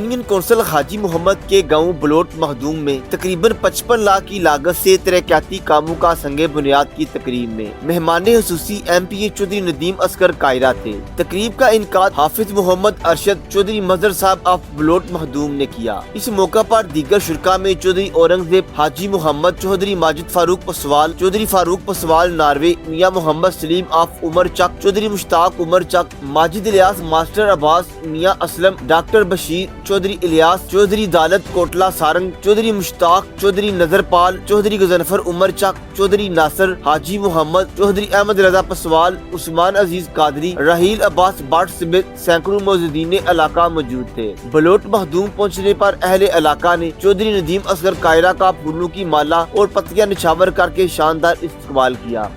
Union council हाजी मोहम्मद के गांव बलोट मखदूम में तकरीबन 55 लाख की लागत से तरक्याती कामों का संगे बुनियाद की तकरीब में मेहमान हुसूसी MPA चौधरी नदीम असगर कायरा थे। तकरीब का इनकाद हाफिज मोहम्मद अरशद चौधरी मजहर साहब ऑफ बलोट मखदूम ने किया। इस मौका पर दीगर शुरका में Chaudhry Aurangzeb, Haji Mohammad Chaudhry Majid Farooq Paswal, Chaudhry Farooq Paswal Norway, Mian Mohammad Saleem of Umar Chak, Chaudhry Mushtaq Umar Chak, Majid Ilyas, master Abbas, Mian Aslam, doctor Bashir, Chaudhry Ilyas, Chaudhry Daulat Kotla Sarang, Chaudhry Mushtaq, Chaudhry Nazarpal, Chaudhry Ghazanfar Umar Chak, Chaudhry Nasir, Haji Mohammad, Chaudhry Ahmad Raza Paswal, Usman Aziz Qadri, Raheel Abbas Butt समेत सैकड़ों मौजूदीन इलाका मौजूद थे। बलोट मखदूम पहुँचने पर अहले इलाका ने चौधरी नदीम असगर कायरा का फूलों की माला और पत्तियां निछावर करके शानदार इस्तकबाल किया।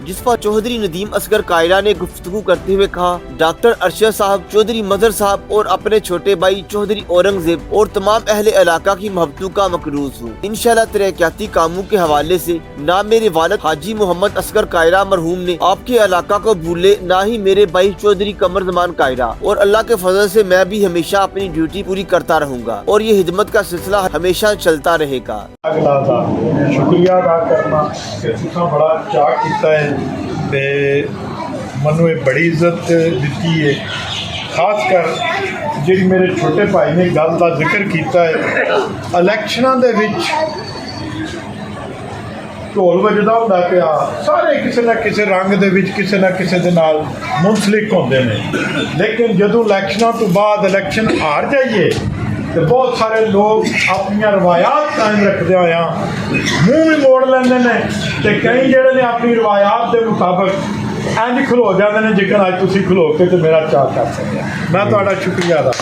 जिस पर चौधरी नदीम असगर कायरा ने गुफ्तगू करते हुए कहा, डॉक्टर अरशद साहब, चौधरी मजहर साहब और अपने छोटे भाई चौधरी औरंगजेब और तमाम अहले इलाका की मोहब्बतों का मकरूज हूँ। इंशाल्लाह तरक्याती कामों के हवाले से ना मेरे वालिद हाजी मोहम्मद असगर कायरा मरहूम ने आपके इलाका को भूले, ना ही मेरे भाई चौधरी कमर जमान कायरा, और अल्लाह के फजल से मैं भी हमेशा अपनी ड्यूटी पूरी करता रहूँगा और ये हिदमत का सिलसिला हमेशा चलता रहेगा। शुक्रिया अदा करना कि तुसां बड़ा चाह कीता है ते मनु ये बड़ी इज्जत दी है। खास कर जी मेरे छोटे भाई ने गल का जिक्र किया है, इलैक्शनां दे विच ढोल वजदा हुंदा पिया, सारे किसी ना किसी रंग दे विच किसी ना किसी दे नाल मुंसलिक होंदे ने, लेकिन जदों इलैक्शनां तो बाद इलैक्शन हार जाइए तो बहुत सारे लोग अपन रवायात कायम रखते हुए मूँह भी मोड़ लेंगे ने, तो कई जोड़े ने अपनी रवायात के मुताबिक इंज खलो जाते हैं जिकन अज तुम खलो के तो मेरा चाह कर सके। मैं तुहाडा शुक्रिया अदा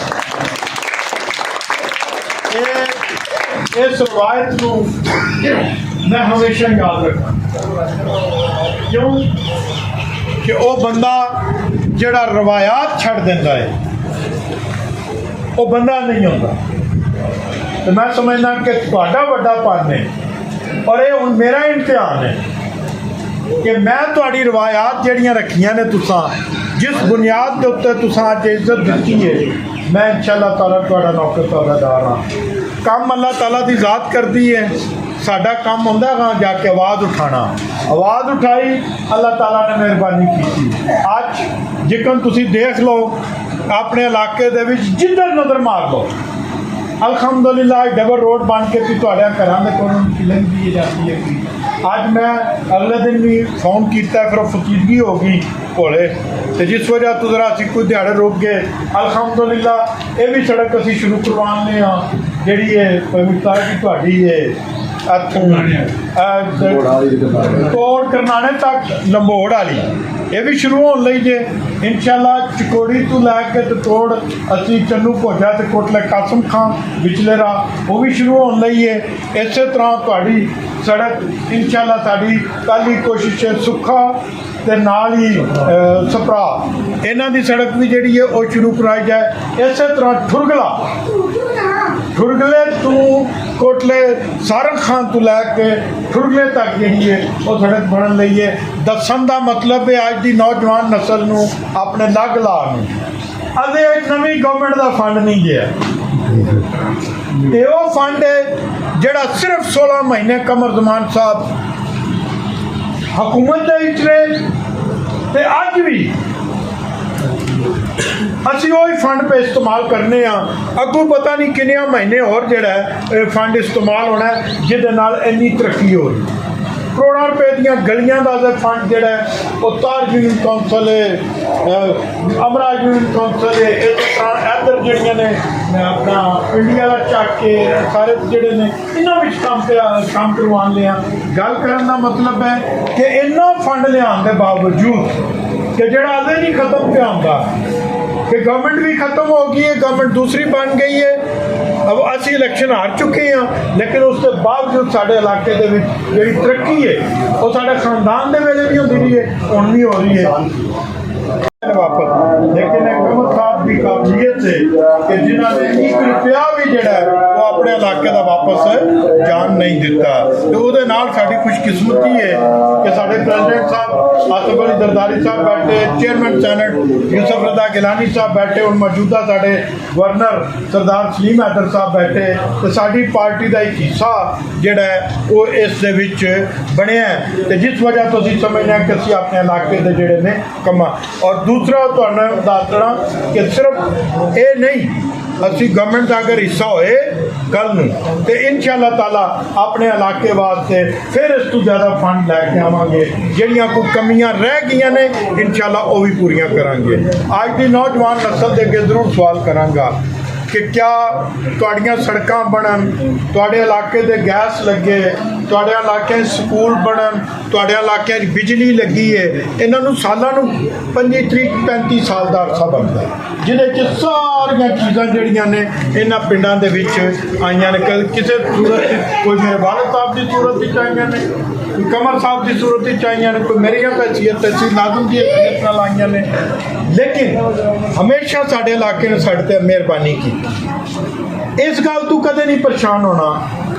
इस रवायत को मैं हमेशा याद रखा, क्यों कि वह बंदा जोड़ा रवायात छड़ देंदा है वो बंदा नहीं होता। तो मैं समझना कि तुहाडा वड्डा पन है और ये हुण मेरा इम्तिहान है कि मैं तुहाडी रवायात जड़ियाँ रखियां ने तुसां जिस बुनियाद के उत्ते तुसां अज इज्जत दी है, मैं इंशाअल्लाह ताला तुहाडा नौकर तौलादार हाँ। काम अल्लाह ताला की ज़ात करती है, साडा काम होंदा हाँ जाके आवाज़ उठाना, आवाज़ उठाई अल्लाह ताला ने मेहरबानी की। अज जिकन तुसी देख लो अपने इलाके दे विच जिधर नज़र मार लो अल्हम्दुलिल्लाह डबल रोड बन के तुहाडे घरां दे कोलों फिल्म दी जाती है। अज मैं अगले दिन भी फोन किया, फिर फकीरगी हो गई भोले, तो जिस वजह तो जरा असीं कुछ दिहाड़े रुक गए। अल्हम्दुलिल्लाह ये भी सड़क असीं शुरू करवाने हाँ जिहड़ी है पवित्रता की तुहाडी है तोड़ करनाने तक लंबोड़ वाली ये भी शुरू होने लगी जे इंशाअल्लाह। चिकोड़ी तो लैके तो तोड़ असी चन्नू भोजा तो कोटले कासम खान विचले राह वो भी शुरू होने लगी है। इस तरह तुहाडी सड़क इंशाअल्लाह साडी पहली कोशिश है सुखा ते नाल ही सपरा इन्हां दी सड़क भी जिहड़ी है वो शुरू कराई जाए। इस तरह ठुरगले तो कोटले सारंग खान तो लैके ठुरगले तक जी है वो सड़क बनन लई है। दसन का मतलब है अज की नौजवान नस्ल नूं अपने लग ला अजे नवी गवर्नमेंट का फंड नहीं गया, वो फंड है जिहड़ा सिर्फ 16 महीने कमर जमान साहब हुकूमत दे विच रहे ते अज भी असी वही फंड पे इस्तेमाल करने अगों पता नहीं किन्ने महीने और जोड़ा है फंड इस्तेमाल होना है जिहदे नाल इन्नी तरक्की हो रही। करोड़ों रुपए दियां गलियां का फंड जोड़ा है वो तार यूनियन कौंसल है, अमरा यूनियन कौंसल है, इस तरह इधर जड़ियाँ ने अपना इंडिया का चक के सारे जोड़े ने इन्हों काम करवान लिया। गल करन दा मतलब है कि इन्ना फंड लियान के बावजूद कि जोड़ा अजे नहीं खत्म पे आंदा कि गवर्नमेंट भी खत्म हो गई है, गवर्नमेंट दूसरी बन गई है। अब असी इलैक्शन हार चुके हैं, लेकिन उसके बावजूद साढ़े इलाके के जी तरक्की है वो साढ़े खानदान के वेले भी होती रही है, हुण भी हो रही है वापस। लेकिन कमर साहब की काबिलियत से कि जिन्होंने 1 रुपया भी जोड़ा है वो ਆਪਣੇ ਇਲਾਕੇ ਦਾ ਵਾਪਸ ਜਾਣ ਨਹੀਂ ਦਿੱਤਾ। ਤੇ ਉਹਦੇ ਨਾਲ ਸਾਡੀ ਖੁਸ਼ਕਿਸਮਤੀ ਹੈ ਕਿ ਸਾਡੇ ਪ੍ਰੈਜ਼ੀਡੈਂਟ ਸਾਹਿਬ ਆਸਫ ਅਲੀ ਜ਼ਰਦਾਰੀ ਸਾਹਿਬ ਬੈਠੇ, ਚੇਅਰਮੈਨ ਸੈਨੇਟ ਯੂਸਫ रज़ा गिलानी साहब बैठे, और मौजूदा साढ़े गवर्नर सरदार सलीम हैदर साहब बैठे, तो साड़ी पार्टी का एक हिस्सा जोड़ा है वो इस दे विच बनया है, तो जिस वजह तो असीं समझने कि असीं अपने इलाके के जोड़े ने कमा। और दूसरा तुहानूं दस देना कि सिर्फ ये नहीं, असी गवर्नमेंट का अगर हिस्सा होए कल नूं ते इंशाअल्लाह ताला अपने इलाके वास्ते फिर इस तो ज़्यादा फंड लैके आवांगे, जिहड़ियां कोई कमियां रह गईयां ने इंशाअल्लाह वो भी पूरियां करांगे। अज दी नौजवान नस्ल दे अगे जरूर सवाल करांगा कि क्या तुहाड़ियां सड़कां बनन, तुहाड़े इलाके दे गैस लगे, तुहाड़े इलाके स्कूल बनन, तुहाड़े इलाके बिजली लगी है, इन्हां नूं सालां नूं 25-30-35 साल दा अरसा बनदा है, जिहदे च सारियां चीज़ां जिहड़ियां ने इन्हां पिंडां दे विच आईयां ने। किसी सूरत कोई मेरे वालिद साहब की सूरत च आईयां ने, कोई कमर साहब की सूरत च आईयां ने, कोई मेरी हैसियत तहसील नाज़िम की हैसियत नाल आईयां ने, लेकिन हमेशा साडे इलाके ने साडे ते मेहरबानी की। इस गल तू कदे नहीं परेशान होना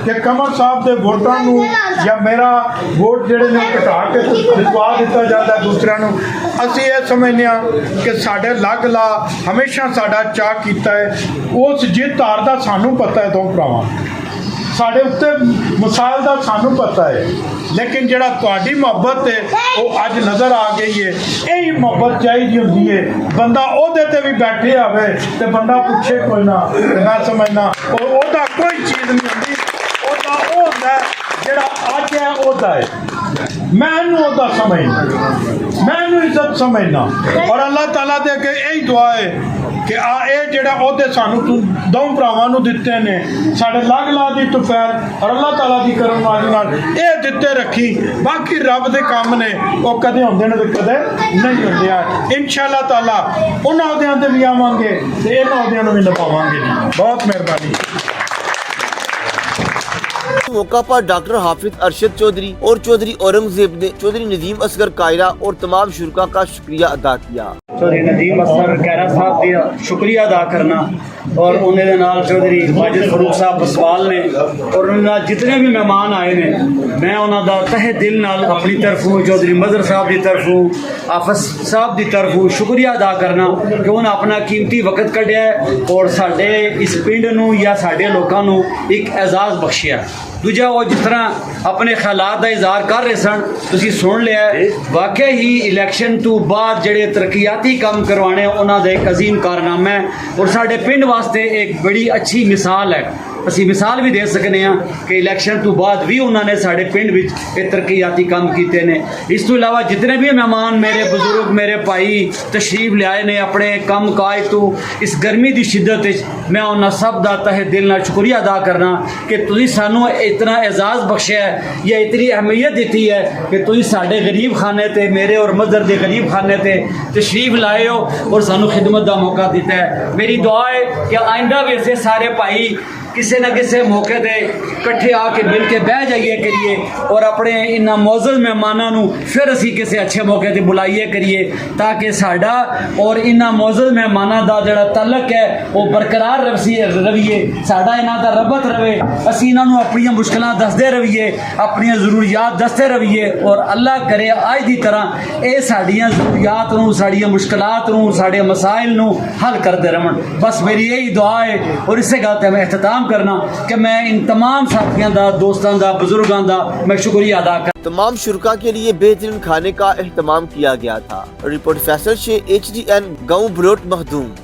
कि कमर साहब के वोटां नूं या मेरा वोट जिहड़े ने घटा के जितवा दिता जाता दूसरिਆਂ ਨੂੰ। ਅਸੀਂ ਇਹ समझने कि साढ़े लग ला हमेशा साडा चाह कीता है, उस जित हार दा सानू पता है, दो भरावां साढ़े उत्ते मिसाल का सानू पता है, लेकिन जिहड़ा तुहाडी मुहब्बत है वो अज नज़र आ गई है। यही मुहब्बत चाहिए होंदी है, बंदा ओहदे ते भी बैठे आवे ते बंदा पूछे कोई ना, मैं समझना ओहदा कोई चीज़ नहीं होंदी, ओहदा ओह होंदा जिहड़ा अज है ओहदा है। मैं इहनूं ओहदा समझना, मैं इहनूं इज्जत समझना, और अल्लाह ताला दे अगे यही दुआ है कि ये जिहड़ा ओहदे सानू दो भरावां नूं दित्ते ने, साडे लग ला दी तुफैल और अल्लाह ताला दी करमवाजी नाल ये दित्ते रखी। बाकी रब दे काम ने वो कदे होंदे ने ते कदे नहीं होंदे। इंशाअल्लाह ताला उन्हां अहदियां ते भी आवांगे ते इन्हां अहदियां नूं भी निभावांगे जी। बहुत मेहरबानी। मौका पर डॉक्टर हाफिज अरशद चौधरी और चौधरी औरंगजेब ने चौधरी नदीम असगर कायरा और तमाम शुरका का शुक्रिया अदा किया। चौधरी नदीम असगर कायरा साहब का शुक्रिया अदा करना, और उन्हें दे नाल चौधरी माजिद फरूक साहब बसवाल ने, और उन्हें जितने भी मेहमान आए ने, मैं उन्होंने तहे दिल नाल अपनी तरफों, चौधरी मजर साहब की तरफों, आफस साहब की तरफों शुक्रिया अदा करना कि उन्हें अपना कीमती वक्त कढ़िया और साडे इस पिंड नूं या साडे लोकां नूं एक एजाज़ बख्शिया। दूजा वो जिस तरह अपने ख्यालात का इजहार कर रहे सन, तुसीं सुन लिया वाकई ही इलैक्शन तो बाद जिहड़े तरक्याती काम करवाने उन्होंने एक अजीम कारनामा है, और साडे पिंड वास्ते एक बड़ी अच्छी मिसाल है। असी मिसाल भी दे सकते हैं कि इलैक्शन तो बाद भी उन्होंने साढ़े पिंड विच ये तरक्याती काम किए ने। इस तो इलावा जितने भी मेहमान मेरे बुजुर्ग मेरे भाई तशरीफ लियाए ने अपने कम काज तो इस गर्मी की शिद्दत मैं उन्होंने सब का तहे दिल नाल शुक्रिया अदा करना कि तुसीं सानू इतना एजाज़ बख्शिया है या इतनी अहमियत दी है कि तुसीं साडे गरीब खाने ते मेरे और मदर के गरीब खाने ते तशरीफ लाए हो और सानू खिदमत का मौका दिता है। मेरी दुआ है कि आइंदा भी ऐसे सारे भाई किसी न किसी मौके पे इकट्ठे आके मिल के बह जाइए करिए, और अपने इन्होंने मौजूद मेहमानों फिर असी किसी अच्छे मौके पर बुलाइए करिए, ताकि साडा और इन्होंने मौजूद मेहमानों का जोड़ा तलक है वो बरकरार रवीए, साडा इन्हों का रबत रवे, असी इन्हों अपन मुश्किल दसते रवीए, अपन जरूरियात दसते रवीए, और अल्लाह करे अज की तरह ये साड़ियाँ जरूरियात नूं साड़ियाँ मुश्किलात नूं साड़े मसाइल नूं हल करते रहन। बस मेरी यही दुआ है, और इसे गल ते मैं एहतताम करना कि मैं इन तमाम साथियों का, दोस्तों का, बुजुर्गों का मैं शुक्रिया अदा कर। तमाम शुरका के लिए बेहतरीन खाने का एहतमाम किया गया था। रिपोर्ट फैसल से HDN गाँव बलोट मखदूम।